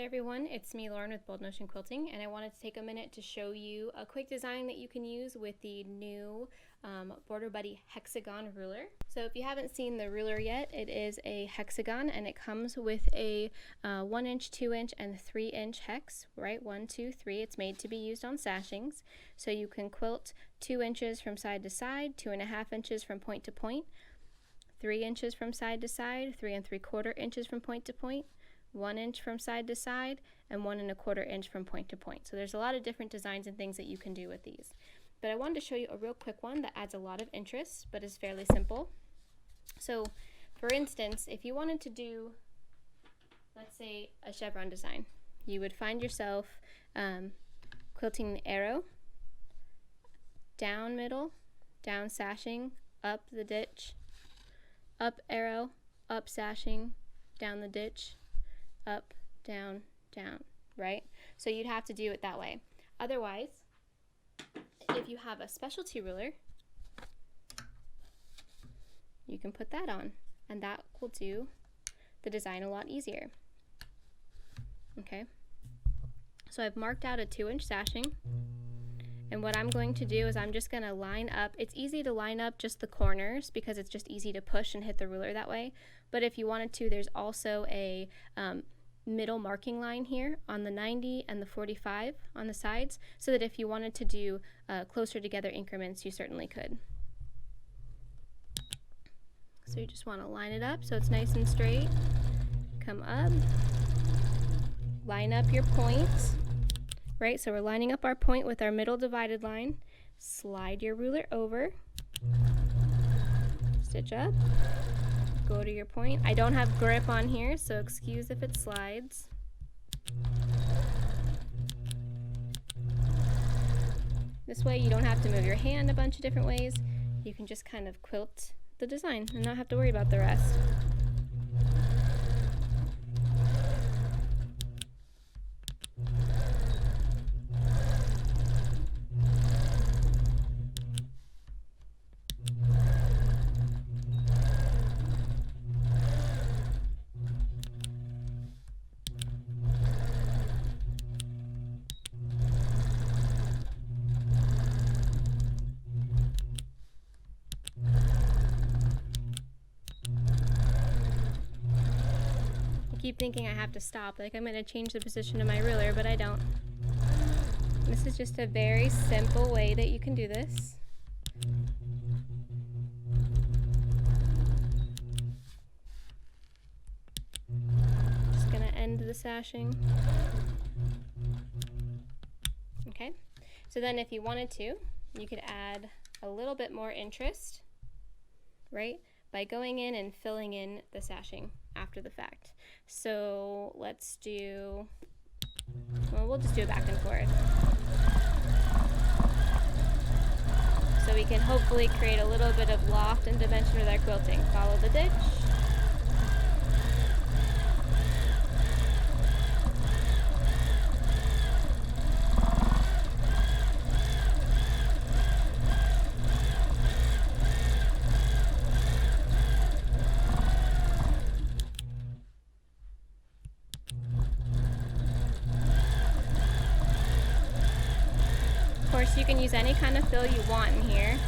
everyone, it's me Lauren with Bold Notion Quilting, and I wanted to take a minute to show you a quick design that you can use with the new Border Buddy Hexagon Ruler. So if you haven't seen the ruler yet, it is a hexagon and it comes with a 1 inch, 2 inch, and 3 inch hex, right? 1, 2, 3. It's made to be used on sashings. So you can quilt 2 inches from side to side, 2.5 inches from point to point, 3 inches from side to side, 3 3/4 inches from point to point, 1 inch from side to side, and 1 1/4 inch from point to point. So there's a lot of different designs and things that you can do with these. But I wanted to show you a real quick one that adds a lot of interest, but is fairly simple. So for instance, if you wanted to do, let's say, a chevron design, you would find yourself quilting the arrow, down middle, down sashing, up the ditch, up arrow, up sashing, down the ditch, up, down, down, right? So you'd have to do it that way. Otherwise, if you have a specialty ruler, you can put that on, and that will do the design a lot easier. Okay, so I've marked out a 2 inch sashing, and what I'm going to do is I'm just going to line up. It's easy to line up just the corners because it's just easy to push and hit the ruler that way, but if you wanted to, there's also a middle marking line here on the 90 and the 45 on the sides, so that if you wanted to do closer together increments, you certainly could. So you just want to line it up so it's nice and straight. Come up, line up your points, right? So we're lining up our point with our middle divided line. Slide your ruler over, stitch up, go to your point. I don't have grip on here, so excuse if it slides. This way you don't have to move your hand a bunch of different ways. You can just kind of quilt the design and not have to worry about the rest. I keep thinking I have to stop, like I'm going to change the position of my ruler, but I don't. This is just a very simple way that you can do this. Just going to end the sashing. Okay, so then if you wanted to, you could add a little bit more interest, right, by going in and filling in the sashing after the fact. So let's do, well, we'll just do it back and forth. So we can hopefully create a little bit of loft and dimension with our quilting. Follow the ditch. Of course, you can use any kind of fill you want in here.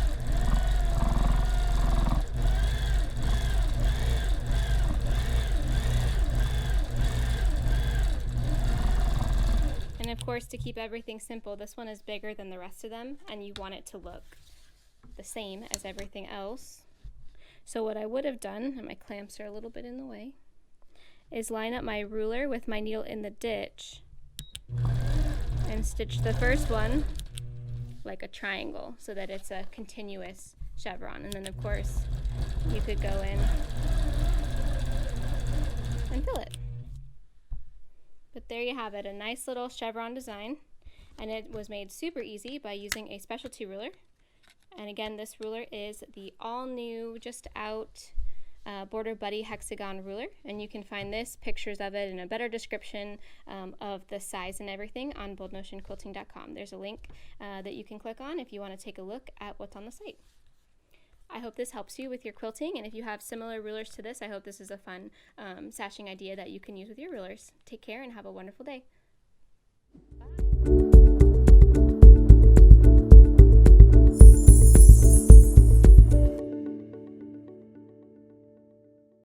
And of course, to keep everything simple, this one is bigger than the rest of them, and you want it to look the same as everything else. So what I would have done, and my clamps are a little bit in the way, is line up my ruler with my needle in the ditch and stitch the first one like a triangle so that it's a continuous chevron. And then of course you could go in and fill it. But there you have it, a nice little chevron design, and it was made super easy by using a specialty ruler. And again, this ruler is the all new, just out Border Buddy Hexagon Ruler, and you can find this, pictures of it, and a better description of the size and everything on boldnotionquilting.com. There's a link that you can click on if you want to take a look at what's on the site. I hope this helps you with your quilting, and if you have similar rulers to this, I hope this is a fun sashing idea that you can use with your rulers. Take care and have a wonderful day. Bye.